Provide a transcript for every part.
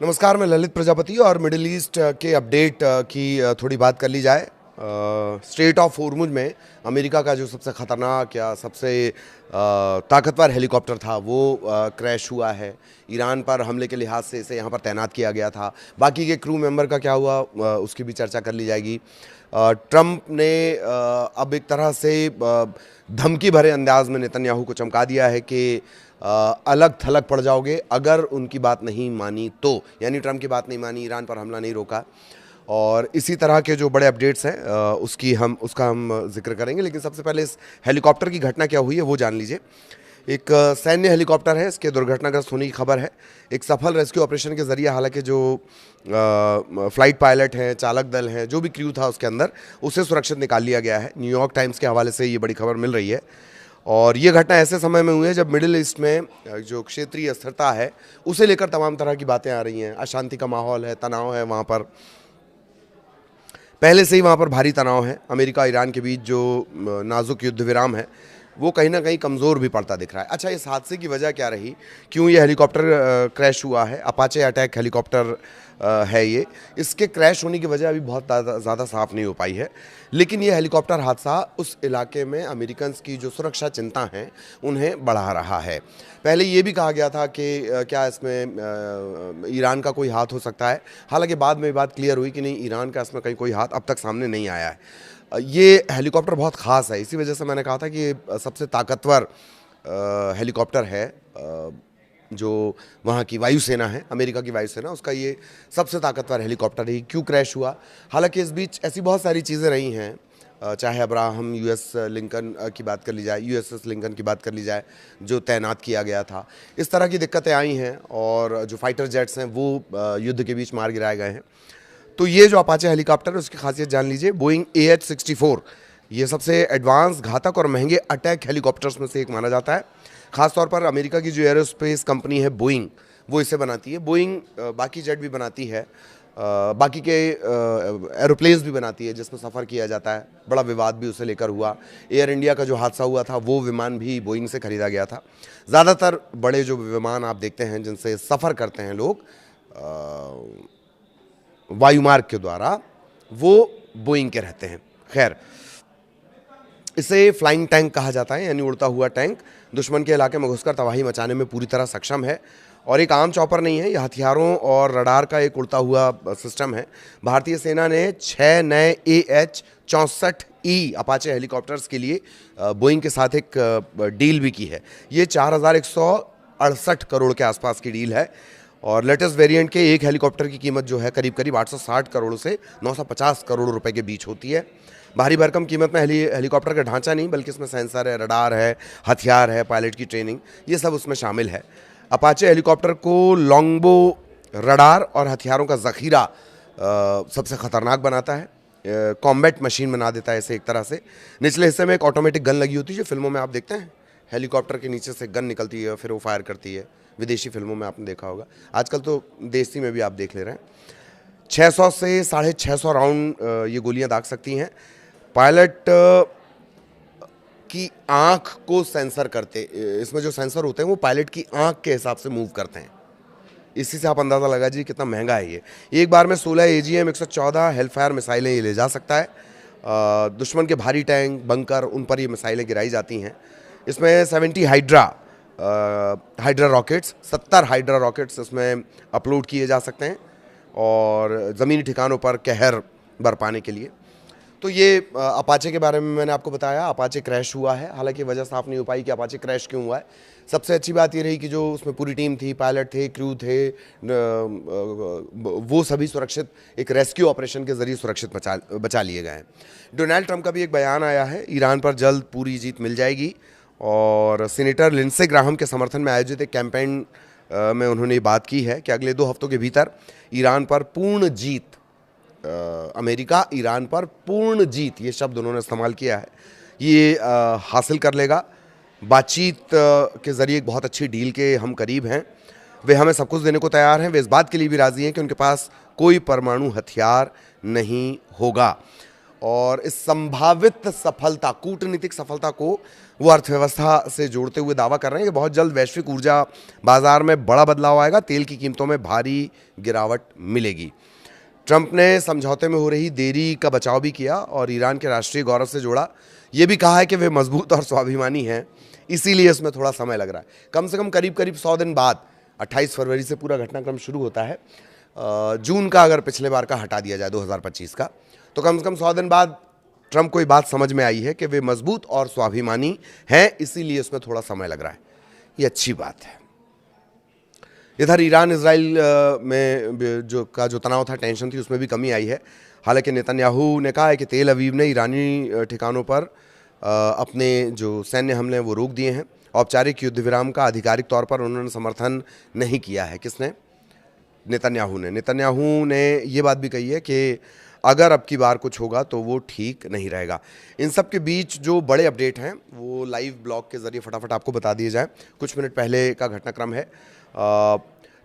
नमस्कार, मैं ललित प्रजापति और मिडिल ईस्ट के अपडेट की थोड़ी बात कर ली जाए। स्ट्रेट ऑफ होर्मुज में अमेरिका का जो सबसे ख़तरनाक या सबसे ताकतवर हेलीकॉप्टर था वो क्रैश हुआ है। ईरान पर हमले के लिहाज से इसे यहाँ पर तैनात किया गया था। बाकी के क्रू मेंबर का क्या हुआ उसकी भी चर्चा कर ली जाएगी। ट्रंप ने अब एक तरह से धमकी भरे अंदाज में नेतन्याहू को चमका दिया है कि अलग थलग पड़ जाओगे अगर उनकी बात नहीं मानी तो, यानी ट्रंप की बात नहीं मानी, ईरान पर हमला नहीं रोका। और इसी तरह के जो बड़े अपडेट्स हैं उसका हम जिक्र करेंगे, लेकिन सबसे पहले इस हेलीकॉप्टर की घटना क्या हुई है वो जान लीजिए। एक सैन्य हेलीकॉप्टर है, इसके दुर्घटनाग्रस्त होने की खबर है। एक सफल रेस्क्यू ऑपरेशन के जरिए हालांकि जो फ्लाइट पायलट हैं, चालक दल हैं, जो भी क्रू था उसके अंदर, उसे सुरक्षित निकाल लिया गया है। न्यूयॉर्क टाइम्स के हवाले से ये बड़ी खबर मिल रही है। और ये घटना ऐसे समय में हुई है जब मिडिल ईस्ट में जो क्षेत्रीय स्थिरता है उसे लेकर तमाम तरह की बातें आ रही हैं। अशांति का माहौल है, तनाव है वहाँ पर, पहले से ही वहाँ पर भारी तनाव है। अमेरिका ईरान के बीच जो नाजुक युद्ध विराम है वो कहीं ना कहीं कमज़ोर भी पड़ता दिख रहा है। अच्छा, इस हादसे की वजह क्या रही, क्यों ये हेलीकॉप्टर क्रैश हुआ है? अपाचे अटैक हेलीकॉप्टर है ये। इसके क्रैश होने की वजह अभी बहुत ज़्यादा साफ नहीं हो पाई है, लेकिन ये हेलीकॉप्टर हादसा उस इलाके में अमेरिकन्स की जो सुरक्षा चिंता हैं उन्हें बढ़ा रहा है। पहले ये भी कहा गया था कि क्या इसमें ईरान का कोई हाथ हो सकता है, हालांकि बाद में बात क्लियर हुई कि नहीं, ईरान का इसमें कहीं कोई हाथ अब तक सामने नहीं आया है। ये हेलीकॉप्टर बहुत ख़ास है, इसी वजह से मैंने कहा था कि ये सबसे ताकतवर हेलीकॉप्टर है। जो वहाँ की वायुसेना है, अमेरिका की वायुसेना, उसका ये सबसे ताकतवर हेलीकॉप्टर है। क्यों क्रैश हुआ? हालांकि इस बीच ऐसी बहुत सारी चीज़ें रही हैं, चाहे अब्राहम यूएस लिंकन की बात कर ली जाए, यूएसएस लिंकन की बात कर ली जाए, जो तैनात किया गया था, इस तरह की दिक्कतें आई हैं। और जो फाइटर जेट्स हैं वो युद्ध के बीच मार गिराए गए हैं। तो ये जो अपाचे हेलीकॉप्टर है उसकी खासियत जान लीजिए। बोइंग AH-64 ये सबसे एडवांस, घातक और महंगे अटैक हेलीकॉप्टर्स में से एक माना जाता है। ख़ासतौर पर अमेरिका की जो एरोस्पेस कंपनी है बोइंग, वो इसे बनाती है। बोइंग बाकी जेट भी बनाती है, बाकी के एरोप्लेन्स भी बनाती है जिसमें सफ़र किया जाता है। बड़ा विवाद भी उसे लेकर हुआ। एयर इंडिया का जो हादसा हुआ था वो विमान भी बोइंग से ख़रीदा गया था। ज़्यादातर बड़े जो विमान आप देखते हैं जिनसे सफ़र करते हैं लोग वायुमार्ग के द्वारा, वो बोइंग के रहते हैं। खैर, इसे फ्लाइंग टैंक कहा जाता है, यानी उड़ता हुआ टैंक। दुश्मन के इलाके में घुसकर तबाही मचाने में पूरी तरह सक्षम है। और एक आम चॉपर नहीं है, यह हथियारों और रडार का एक उड़ता हुआ सिस्टम है। भारतीय सेना ने 6 नए AH-64E अपाचे हेलीकॉप्टर्स के लिए बोइंग के साथ एक डील भी की है। ये 4168 करोड़ के आसपास की डील है। और लेटेस्ट वेरिएंट के एक हेलीकॉप्टर की कीमत जो है करीब करीब 860 करोड़ से 950 करोड़ रुपए के बीच होती है। भारी भरकम कीमत में हेलीकॉप्टर का ढांचा नहीं, बल्कि इसमें सेंसर है, रडार है, हथियार है, पायलट की ट्रेनिंग, ये सब उसमें शामिल है। अपाचे हेलीकॉप्टर को लॉन्गबो रडार और हथियारों का ज़ख़ीरा सबसे ख़तरनाक बनाता है। कॉम्बैट मशीन बना देता है इसे एक तरह से। निचले हिस्से में एक ऑटोमेटिक गन लगी होती है, जो फिल्मों में आप देखते हैं, हेलीकॉप्टर के नीचे से गन निकलती है फिर वो फायर करती है। विदेशी फिल्मों में आपने देखा होगा, आजकल तो देसी में भी आप देख ले रहे हैं। 600 से 650 राउंड ये गोलियां दाग सकती हैं। पायलट की आंख को सेंसर करते, इसमें जो सेंसर होते हैं वो पायलट की आंख के हिसाब से मूव करते हैं। इसी से आप अंदाज़ा लगा जी कितना महंगा है ये। एक बार में 16 AGM-114 हेलफायर मिसाइलें ये ले जा सकता है। दुश्मन के भारी टैंक, बंकर, उन पर ये मिसाइलें गिराई जाती हैं। इसमें 70 हाइड्रा रॉकेट्स, 70 हाइड्रा रॉकेट्स इसमें अपलोड किए जा सकते हैं और ज़मीनी ठिकानों पर कहर बरपाने के लिए। तो ये अपाचे के बारे में मैंने आपको बताया। अपाचे क्रैश हुआ है, हालांकि वजह साफ नहीं हो पाई कि अपाचे क्रैश क्यों हुआ है। सबसे अच्छी बात ये रही कि जो उसमें पूरी टीम थी, पायलट थे, क्रू थे, वो सभी सुरक्षित एक रेस्क्यू ऑपरेशन के जरिए सुरक्षित बचा लिए गए हैं। डोनाल्ड ट्रंप का भी एक बयान आया है, ईरान पर जल्द पूरी जीत मिल जाएगी। और सीनेटर लिंडसे ग्राहम के समर्थन में आयोजित एक कैंपेन में उन्होंने बात की है कि अगले 2 हफ्तों के भीतर ईरान पर पूर्ण जीत, अमेरिका ईरान पर पूर्ण जीत, ये शब्द उन्होंने इस्तेमाल किया है, ये हासिल कर लेगा। बातचीत के ज़रिए एक बहुत अच्छी डील के हम करीब हैं। वे हमें सब कुछ देने को तैयार हैं। वे इस बात के लिए भी राज़ी हैं कि उनके पास कोई परमाणु हथियार नहीं होगा। और इस संभावित सफलता, कूटनीतिक सफलता को वो अर्थव्यवस्था से जोड़ते हुए दावा कर रहे हैं कि बहुत जल्द वैश्विक ऊर्जा बाजार में बड़ा बदलाव आएगा, तेल की कीमतों में भारी गिरावट मिलेगी। ट्रंप ने समझौते में हो रही देरी का बचाव भी किया और ईरान के राष्ट्रीय गौरव से जोड़ा। ये भी कहा है कि वे मजबूत और स्वाभिमानी हैं, इसीलिए इसमें थोड़ा समय लग रहा है। कम से कम करीब 100 दिन बाद 28 फरवरी से पूरा घटनाक्रम शुरू होता है। जून का अगर पिछले बार का हटा दिया जाए 2025 का, तो कम से कम 100 दिन बाद ट्रंप को ये बात समझ में आई है कि वे मजबूत और स्वाभिमानी हैं, इसीलिए इसमें थोड़ा समय लग रहा है। ये अच्छी बात है। इधर ईरान इजराइल में जो तनाव था, टेंशन थी, उसमें भी कमी आई है। हालांकि नेतन्याहू ने कहा है कि तेल अवीव ने ईरानी ठिकानों पर अपने जो सैन्य हमले वो रोक दिए हैं। औपचारिक युद्ध विराम का आधिकारिक तौर पर उन्होंने समर्थन नहीं किया है। किसने? नेतन्याहू ने ये बात भी कही है कि अगर अब की बार कुछ होगा तो वो ठीक नहीं रहेगा। इन सब के बीच जो बड़े अपडेट हैं वो लाइव ब्लॉग के ज़रिए फटाफट आपको बता दिए जाए। कुछ मिनट पहले का घटनाक्रम है।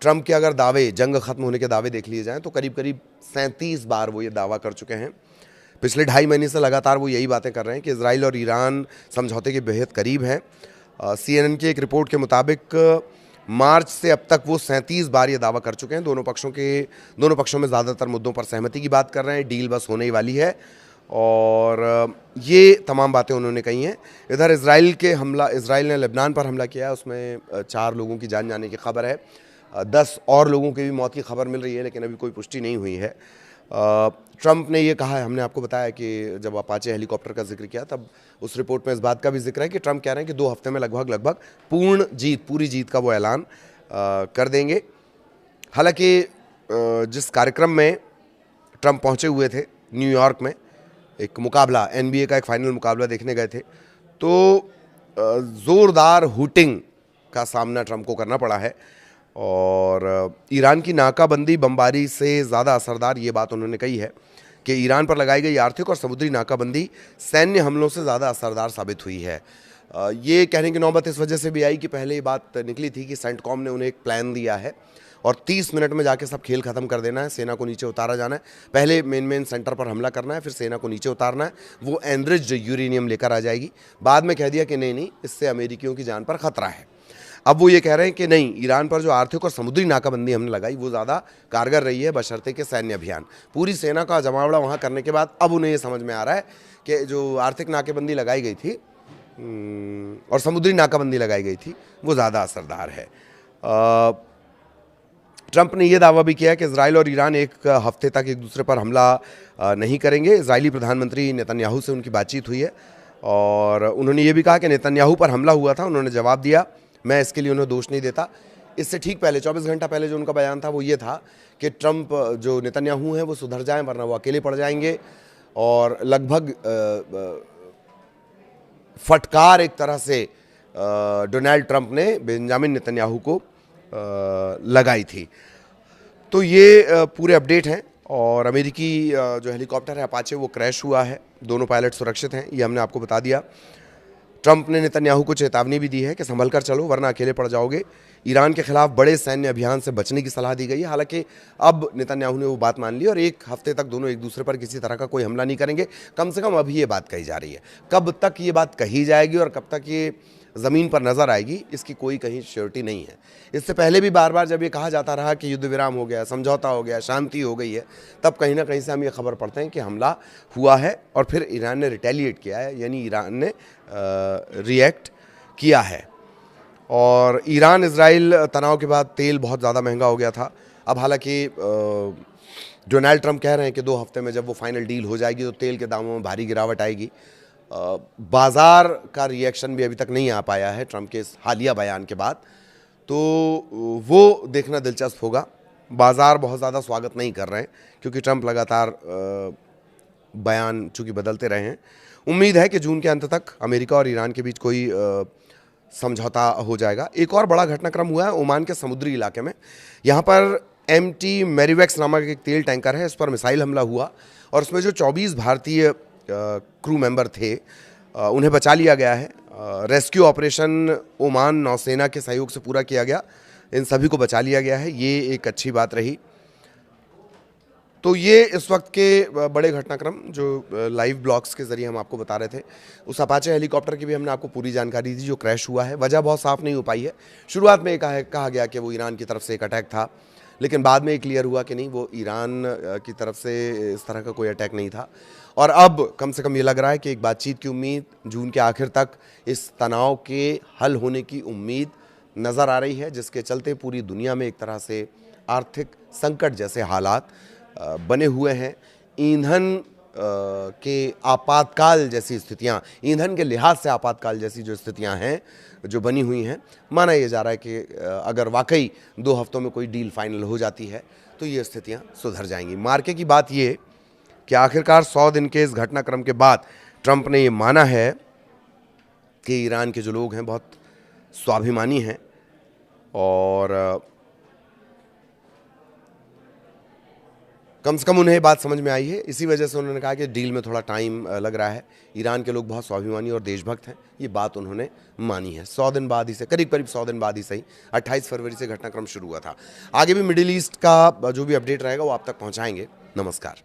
ट्रंप के अगर दावे, जंग खत्म होने के दावे देख लिए जाएं तो करीब 37 बार वो ये दावा कर चुके हैं। पिछले 2.5 महीने से लगातार वो यही बातें कर रहे हैं कि इजराइल और ईरान समझौते के बेहद करीब हैं। CNN की एक रिपोर्ट के मुताबिक मार्च से अब तक वो 37 बार ये दावा कर चुके हैं। दोनों पक्षों में ज़्यादातर मुद्दों पर सहमति की बात कर रहे हैं। डील बस होने ही वाली है और ये तमाम बातें उन्होंने कही हैं। इधर इजराइल ने लेबनान पर हमला किया है, उसमें 4 लोगों की जान जाने की खबर है। 10 और लोगों की भी मौत की खबर मिल रही है, लेकिन अभी कोई पुष्टि नहीं हुई है। ट्रंप ने ये कहा है, हमने आपको बताया कि जब अपाचे हेलीकॉप्टर का जिक्र किया तब उस रिपोर्ट में इस बात का भी जिक्र है कि ट्रंप कह रहे हैं कि 2 हफ्ते में लगभग पूरी जीत का वो ऐलान कर देंगे। हालांकि जिस कार्यक्रम में ट्रंप पहुंचे हुए थे न्यूयॉर्क में, एक मुकाबला, NBA का एक फाइनल मुकाबला देखने गए थे, तो ज़ोरदार हुटिंग का सामना ट्रंप को करना पड़ा है और ईरान की नाकाबंदी बमबारी से ज़्यादा असरदार, ये बात उन्होंने कही है कि ईरान पर लगाई गई आर्थिक और समुद्री नाकाबंदी सैन्य हमलों से ज़्यादा असरदार साबित हुई है। ये कहने की नौबत इस वजह से भी आई कि पहले ये बात निकली थी कि सेंटकॉम ने उन्हें एक प्लान दिया है और 30 मिनट में जाके सब खेल ख़त्म कर देना है, सेना को नीचे उतारा जाना है। पहले मेन सेंटर पर हमला करना है, फिर सेना को नीचे उतारना है, वो एनरिच्ड यूरेनियम लेकर आ जाएगी। बाद में कह दिया कि नहीं, इससे अमेरिकियों की जान पर खतरा है। अब वो ये कह रहे हैं कि नहीं, ईरान पर जो आर्थिक और समुद्री नाकाबंदी हमने लगाई वो ज़्यादा कारगर रही है बशर्ते के सैन्य अभियान। पूरी सेना का जमावड़ा वहाँ करने के बाद अब उन्हें ये समझ में आ रहा है कि जो आर्थिक नाकाबंदी लगाई गई थी और समुद्री नाकाबंदी लगाई गई थी वो ज़्यादा असरदार है। ट्रंप ने यह दावा भी किया कि इजराइल और ईरान एक हफ्ते तक एक दूसरे पर हमला नहीं करेंगे। इजरायली प्रधानमंत्री नेतन्याहू से उनकी बातचीत हुई है और उन्होंने ये भी कहा कि नेतन्याहू पर हमला हुआ था, उन्होंने जवाब दिया, मैं इसके लिए उन्हें दोष नहीं देता। इससे ठीक पहले 24 घंटा पहले जो उनका बयान था वो ये था कि ट्रंप जो नेतन्याहू हैं वो सुधर जाएं वरना वो अकेले पड़ जाएंगे और लगभग फटकार एक तरह से डोनाल्ड ट्रंप ने बेंजामिन नेतन्याहू को लगाई थी। तो ये पूरे अपडेट हैं और अमेरिकी जो हेलीकॉप्टर है अपाचे वो क्रैश हुआ है, दोनों पायलट सुरक्षित हैं, ये हमने आपको बता दिया। ट्रंप ने नेतन्याहू को चेतावनी भी दी है कि संभल कर चलो वरना अकेले पड़ जाओगे। ईरान के खिलाफ बड़े सैन्य अभियान से बचने की सलाह दी गई है। हालांकि अब नेतन्याहू ने वो बात मान ली और एक हफ्ते तक दोनों एक दूसरे पर किसी तरह का कोई हमला नहीं करेंगे। कम से कम अभी ये बात कही जा रही है, कब तक ये बात कही जाएगी और कब तक ये ज़मीन पर नज़र आएगी इसकी कोई कहीं श्योरिटी नहीं है। इससे पहले भी बार बार जब ये कहा जाता रहा कि युद्ध विराम हो गया, समझौता हो गया, शांति हो गई है, तब कहीं ना कहीं से हम ये खबर पढ़ते हैं कि हमला हुआ है और फिर ईरान ने रिटेलिएट किया है, यानी ईरान ने रिएक्ट किया है। और ईरान इजराइल तनाव के बाद तेल बहुत ज़्यादा महंगा हो गया था। अब हालांकि डोनाल्ड ट्रंप कह रहे हैं कि 2 हफ्ते में जब वो फाइनल डील हो जाएगी तो तेल के दामों में भारी गिरावट आएगी। बाज़ार का रिएक्शन भी अभी तक नहीं आ पाया है ट्रंप के इस हालिया बयान के बाद, तो वो देखना दिलचस्प होगा। बाज़ार बहुत ज़्यादा स्वागत नहीं कर रहे हैं क्योंकि ट्रंप लगातार बयान चूँकि बदलते रहे हैं। उम्मीद है कि जून के अंत तक अमेरिका और ईरान के बीच कोई समझौता हो जाएगा। एक और बड़ा घटनाक्रम हुआ है ओमान के समुद्री इलाके में। यहाँ पर MT मेरिवेक्स नामक एक तेल टैंकर है, इस पर मिसाइल हमला हुआ और उसमें जो 24 भारतीय क्रू मेंबर थे उन्हें बचा लिया गया है। रेस्क्यू ऑपरेशन ओमान नौसेना के सहयोग से पूरा किया गया, इन सभी को बचा लिया गया है, ये एक अच्छी बात रही। तो ये इस वक्त के बड़े घटनाक्रम जो लाइव ब्लॉग्स के ज़रिए हम आपको बता रहे थे। उस अपाचे हेलीकॉप्टर की भी हमने आपको पूरी जानकारी दी जो क्रैश हुआ है। वजह बहुत साफ नहीं हो पाई है। शुरुआत में कहा गया कि वो ईरान की तरफ से एक अटैक था, लेकिन बाद में ये क्लियर हुआ कि नहीं, वो ईरान की तरफ से इस तरह का कोई अटैक नहीं था। और अब कम से कम ये लग रहा है कि एक बातचीत की उम्मीद, जून के आखिर तक इस तनाव के हल होने की उम्मीद नज़र आ रही है, जिसके चलते पूरी दुनिया में एक तरह से आर्थिक संकट जैसे हालात बने हुए हैं। ईंधन के आपातकाल जैसी स्थितियां, ईंधन के लिहाज से आपातकाल जैसी जो स्थितियां हैं, जो बनी हुई हैं, माना यह जा रहा है कि अगर वाकई 2 हफ्तों में कोई डील फाइनल हो जाती है तो ये स्थितियां सुधर जाएंगी। मार्के की बात ये कि आखिरकार 100 दिन के इस घटनाक्रम के बाद ट्रंप ने ये माना है कि ईरान के जो लोग हैं बहुत स्वाभिमानी हैं और कम से कम उन्हें ये बात समझ में आई है। इसी वजह से उन्होंने कहा कि डील में थोड़ा टाइम लग रहा है। ईरान के लोग बहुत स्वाभिमानी और देशभक्त हैं, ये बात उन्होंने मानी है। 100 दिन बाद ही से, करीब 100 दिन बाद ही सही, 28 फरवरी से घटनाक्रम शुरू हुआ था। आगे भी मिडिल ईस्ट का जो भी अपडेट रहेगा वो आप तक पहुंचाएंगे। नमस्कार।